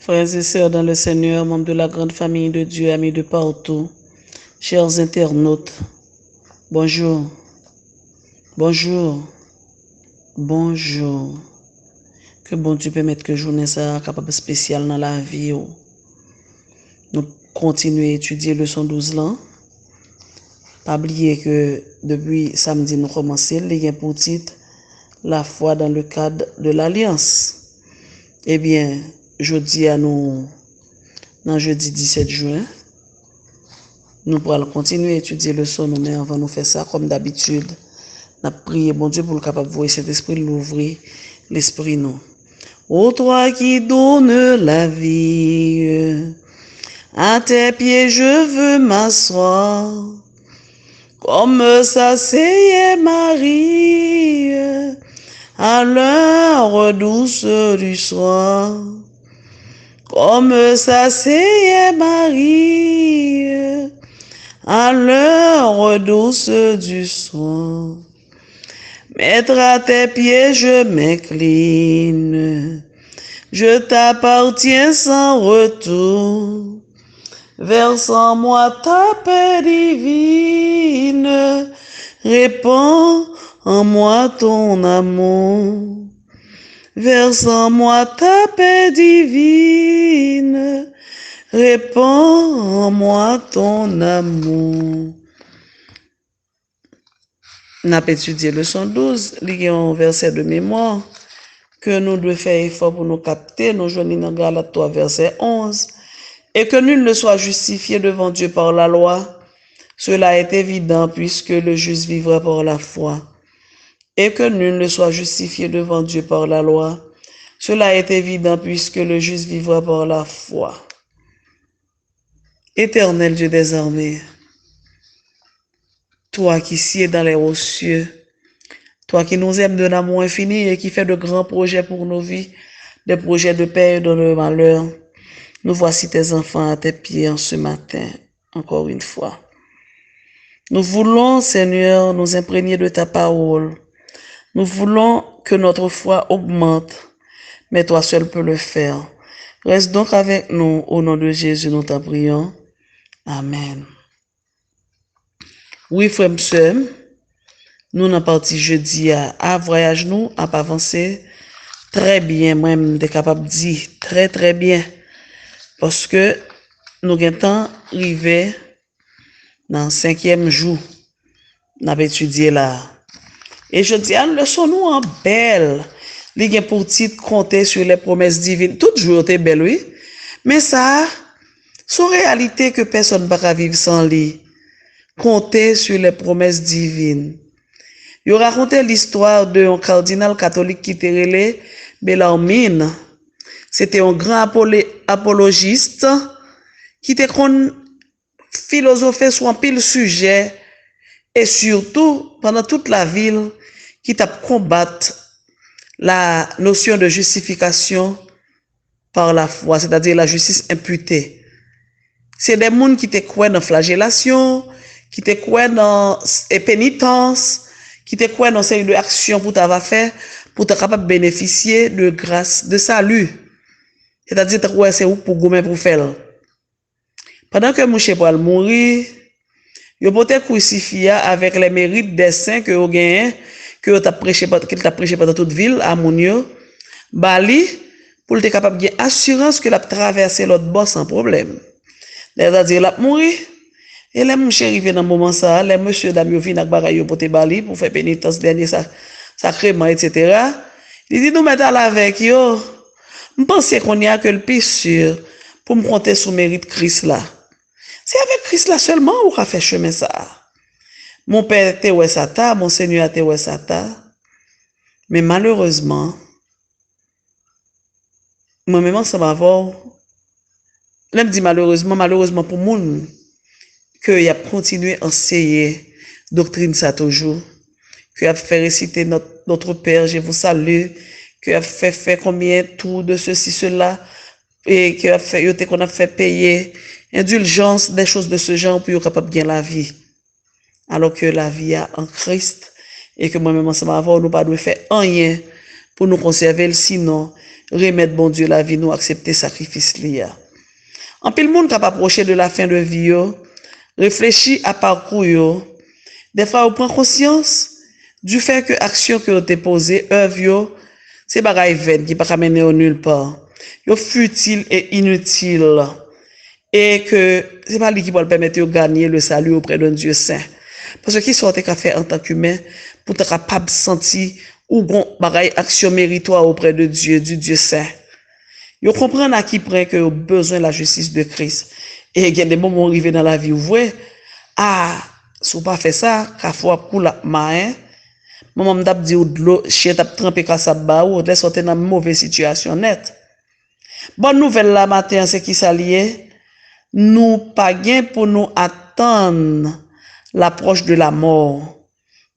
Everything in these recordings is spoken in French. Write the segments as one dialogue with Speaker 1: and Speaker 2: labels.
Speaker 1: Frères et sœurs dans le Seigneur, membres de la grande famille de Dieu, amis de partout, chers internautes, bonjour, bonjour, bonjour. Que bon Dieu permette que journée soit capable spéciale dans la vie. Nous continuons à étudier leçon 12 là. Pas oublier que depuis samedi nous commençons les pour titre la foi dans le cadre de l'alliance. Eh bien, jeudi à nous, dans jeudi 17 juin, nous pourrons continuer à étudier le son, mais avant nous faire ça comme d'habitude, nous prions bon Dieu pour le capable de voir cet esprit l'ouvrir, l'esprit nous. Ô toi qui donnes la vie, à tes pieds je veux m'asseoir, comme s'asseyait Marie, à l'heure douce du soir. Comme s'asseyait Marie, à l'heure douce du soir. Maître, à tes pieds je m'incline, je t'appartiens sans retour. Verse en moi ta paix divine, répands en moi ton amour. Verse en moi ta paix divine, répands en moi ton amour. Nous avons étudié leçon 12, il y a un verset de mémoire que nous devons faire effort pour nous capter. Nous joignons dans Galates 3, verset 11. Et que nul ne soit justifié devant Dieu par la loi, cela est évident puisque le juste vivra par la foi. Et que nul ne soit justifié devant Dieu par la loi, cela est évident puisque le juste vivra par la foi. Éternel Dieu des armées, toi qui sieds dans les hauts cieux, toi qui nous aimes d'un amour infini et qui fais de grands projets pour nos vies, des projets de paix et de malheur, nous voici tes enfants à tes pieds en ce matin, encore une fois. Nous voulons, Seigneur, nous imprégner de ta parole. Nous voulons que notre foi augmente, mais toi seul peux le faire. Reste donc avec nous, au nom de Jésus, nous t'en prions. Amen. Oui, frère, monsieur, nous n'avons parti jeudi à voyage, nous, à avancer très bien, moi-même, de capable de dire très, très bien. Parce que nous avons arrivé dans le 5e jour, nous avons étudié là. Et je dis, nous leçon nous en belle. Il y a pour titre compter sur les promesses divines. Tout jour était belle, oui. Mais ça, c'est une réalité que personne ne peut vivre sans lui. Compter sur les promesses divines. Il raconté l'histoire d'un cardinal catholique qui était relé Bellarmine. C'était un grand apologiste qui était philosophé sur un pile sujet et surtout pendant toute la ville qui t'a combattu la notion de justification par la foi, c'est-à-dire la justice imputée. C'est des gens qui te croient dans flagellation, qui te croient dans pénitence, qui te croient dans série de actions pour t'avoir fait, pour être capable de bénéficier de grâce, de salut. C'est-à-dire que c'est où pour gommer pour faire. Pendant que Mouché pour mourir, il a été crucifié avec les mérites des saints que vous gagnez, que t'a prêché pendant toute ville, à Mounio, Bali, pour être capable de assurance que l'a traversé l'autre bord sans problème. C'est-à-dire, l'a mourir. Et les mouches arrivés dans le moment ça, les monsieur d'Amio viennent avec bagaille pour te Bali, pour faire pénitence dernier sacrement, etc. Il dit, nous mettons là avec yo. Je pense qu'on y a que le plus sûr pour me compter sur le mérite Christ là. C'est avec Christ là seulement qu'on a fait chemin ça. Mon père était ouais ça, mon Seigneur était ouais ça. Mais malheureusement, moi-même, ça va avoir. Là, je dis malheureusement pour moi, qu'il a continué à enseigner doctrine ça toujours, qu'il a fait réciter notre Père, je vous salue, qu'il a fait faire combien tout de ceci, cela, et qu'il a fait, qu'on a fait payer indulgence, des choses de ce genre pour être capable de gagner la vie. Alors que la vie a en Christ, et que moi-même, ensemble avant, nous pas de faire rien pour nous conserver, sinon, remettre bon Dieu la vie, nous accepter sacrifice liya. En pile monde qui approché de la fin de vie, réfléchit à parcours, des fois, on prend conscience du fait que action que vous avez posée, œuvre, c'est bagaille vaine qui ne peut pas mener nulle part. Yo futile et inutile. Et que c'est pas lui qui va permettre de gagner le salut auprès d'un Dieu saint. Parce que qui sont qu'à faire en tant qu'humain pour être capable de sentir ou bon bagaille action méritoire auprès de Dieu, du Dieu saint. Yo comprendre à qui prend que besoin de la justice de Christ. Et il y a des moments arrivés dans la vie où vous voyez, si vous pas fait ça, qu'à fois pour la main, maman m'a dit ou de l'eau, chien t'a trempé quand ça bat ou laisse sortir dans une mauvaise situation nette. Bonne nouvelle la matin, c'est qui s'allie, nous pas gain pour nous attendre l'approche de la mort,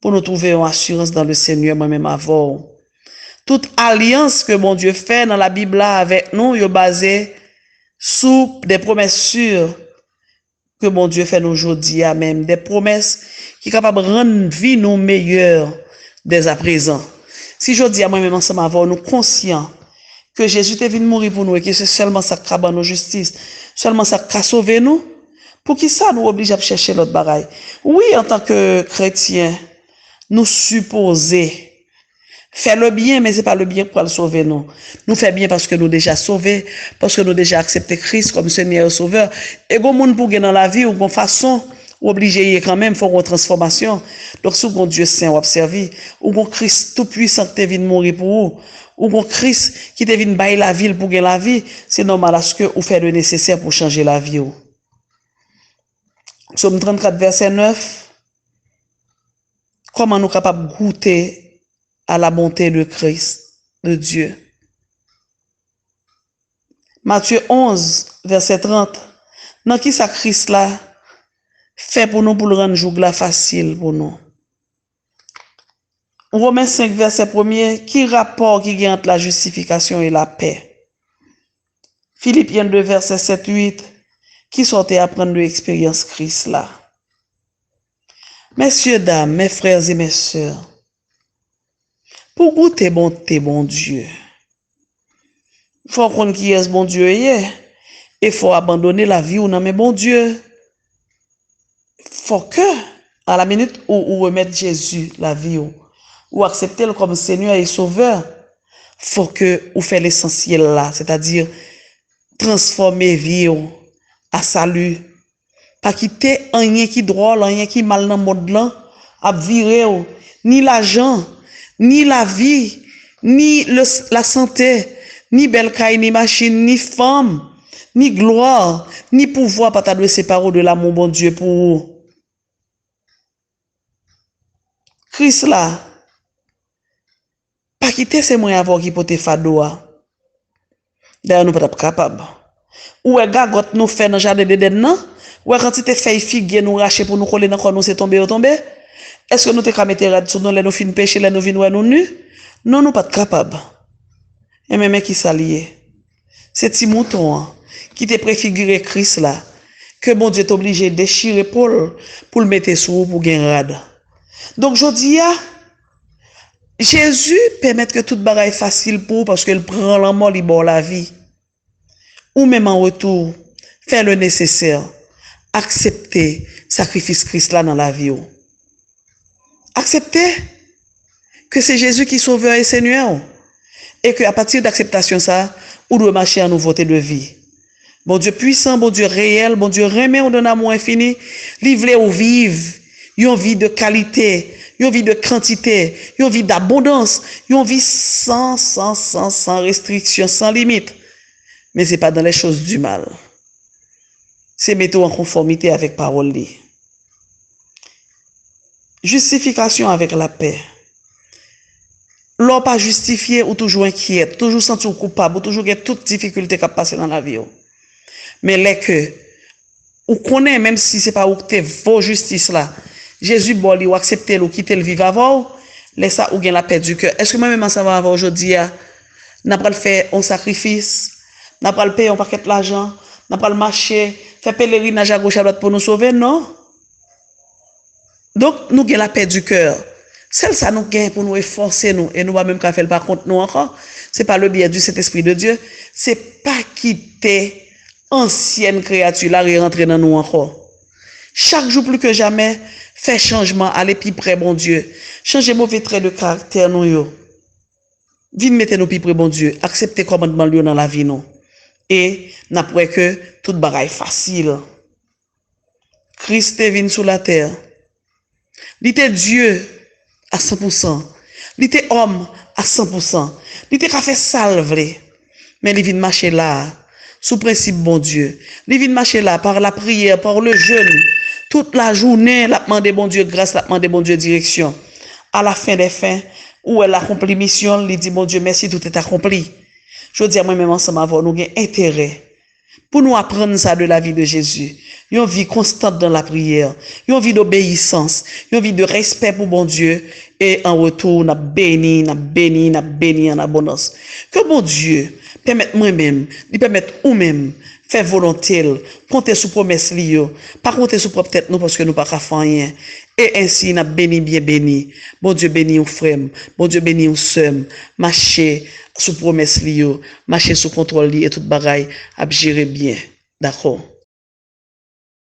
Speaker 1: pour nous trouver une assurance dans le Seigneur, moi-même avant. Toute alliance que mon Dieu fait dans la Bible là avec nous, est basée sur des promesses sûres que mon Dieu fait aujourd'hui, même des promesses qui sont capables de rendre vie nous meilleure dès à présent. Si je dis à moi-même ensemble avant, nous conscients que Jésus est venu mourir pour nous et que c'est seulement ça qui a nos justice, seulement ça qui a sauvé nous, pour qui ça nous oblige à chercher l'autre bagaille. Oui, en tant que chrétien, nous supposer faire le bien, mais c'est pas le bien pour le sauver nous. Nous fait bien parce que nous déjà sauvés, parce que nous déjà accepté Christ comme Seigneur et Sauveur. Et bon monde pour gagner dans la vie ou bon façon, obligé quand même faut une transformation. Donc si bon Dieu saint observer, ou bon Christ tout puissant qui vient mourir pour vous, ou bon Christ qui te vient bailler la ville pour gagner la vie, c'est normal à ce que vous faites le nécessaire pour changer la vie. Psaume 34 verset 9. Comment nous capables de goûter à la bonté de Christ, de Dieu. Matthieu 11, verset 30. Dans qui ça Christ là fait pour nous pour le rendre jour là facile pour nous. Romains 5, verset 1er, qui rapport qui gagne entre la justification et la paix. Philippiens 2, verset 7, 8, qui sortait apprendre de l'expérience Christ là. Messieurs, dames, mes frères et mes sœurs, pour goûter bonté, bon Dieu, il faut qu'on qui est bon Dieu et il faut abandonner la vie ou non, mais bon Dieu, faut que, à la minute où remettre Jésus la vie ou accepter le comme Seigneur et Sauveur, faut que vous faites l'essentiel là, c'est-à-dire transformer vie à salut, pas quitter rien qui drôle, rien qui mal dans le monde là, à virer ni l'argent, ni la vie, ni la santé, ni belle caille, ni machine, ni femme, ni gloire, ni pouvoir pour t'adresser parole de l'amour, bon Dieu, pour vous. Christ là, pas quitter ces moyens avant qui pote fadoa. D'ailleurs, nous pas capable. Ou est gagot nous fait dans jardin d'Éden non? Ou est quantité feuille figue nous racher pour nous coller dans corps nous c'est tombé ou tombé? Est-ce que nous te ka mettre rad sur nous les nous fin péché les nous vinn nous nu? Non, nous pas capable. Et même qui s'allié. C'est petit mouton qui te préfiguré Christ là que bon Dieu t'obligé de déchirer pour le mettre sous pour gagner rad. Donc je dis Jésus permet que toute bagaille facile pour parce qu'il prend la mort, il boit la vie. Ou même en retour, faire le nécessaire, accepter sacrifice Christ là dans la vie. Accepter que c'est Jésus qui sauveur et Seigneur. Et que à partir d'acceptation ça, on doit marcher en nouveauté de vie. Bon Dieu puissant, bon Dieu réel, bon Dieu remet on donne amour infini, livrer ou vivre une vie de qualité, une vie de quantité, une vie d'abondance, une vie sans restriction, sans limite. Mais c'est pas dans les choses du mal. C'est mettre en conformité avec parole. Justification avec la paix. L'on pas justifié ou toujours inquiète, toujours senti coupable, ou toujours qu'il y a toute difficulté qui passe dans la vie. Mais les que, ou connaît, même si c'est pas ou que vos justice là, Jésus boli ou accepter ou quitter le vivre avant, laisse ça ou gain la paix du cœur. Est-ce que moi-même ça va avoir aujourd'hui, n'a pas le faire un sacrifice, n'a pas le payer un paquet d'argent, n'a pas le marcher, faire pèlerinage à gauche à droite pour nous sauver, non? Donc, nous gain la paix du cœur. Celle ça nous gagne pour nous efforcer nous et nous pas même qu'à faire par contre nous encore. C'est pas le bien du Saint-Esprit de Dieu, c'est pas quitter ancienne créature là et rentrer dans nous encore. Chaque jour plus que jamais, fait changement, aller plus près bon Dieu. Changer mauvais traits de caractère nous yo. Vin mettez nous plus près bon Dieu, accepter commandement lui dans la vie nous. Et n'après que tout bagaille facile. Christ est venu sur la terre. Il était Dieu à 100%. Il était homme à 100%. Il était qu'à faire salve. Mais il vient marcher là, sous principe bon Dieu. Il vient marcher là par la prière, par le jeûne. Toute la journée, il a demandé bon Dieu grâce, il a demandé bon Dieu direction. À la fin des fins, où elle accomplit mission, il dit bon Dieu merci, tout est accompli. Je dis à moi-même ensemble avant, nous avons intérêt pour nous apprendre ça de la vie de Jésus. Une vie constante dans la prière, une vie d'obéissance, une vie de respect pour bon Dieu. Et en retour, on a béni en abondance. Que bon Dieu permette moi-même, lui permette ou-même, faire volonté, compter sur promesse liée, pas compter sur propre tête nous parce que nous pas faire rien. Et ainsi, n'a béni, bien béni. Bon Dieu béni ou frère, bon Dieu béni ou sœur, marcher sous promesse liée, marcher sous contrôle lié et tout bagaille, à gérer bien. D'accord?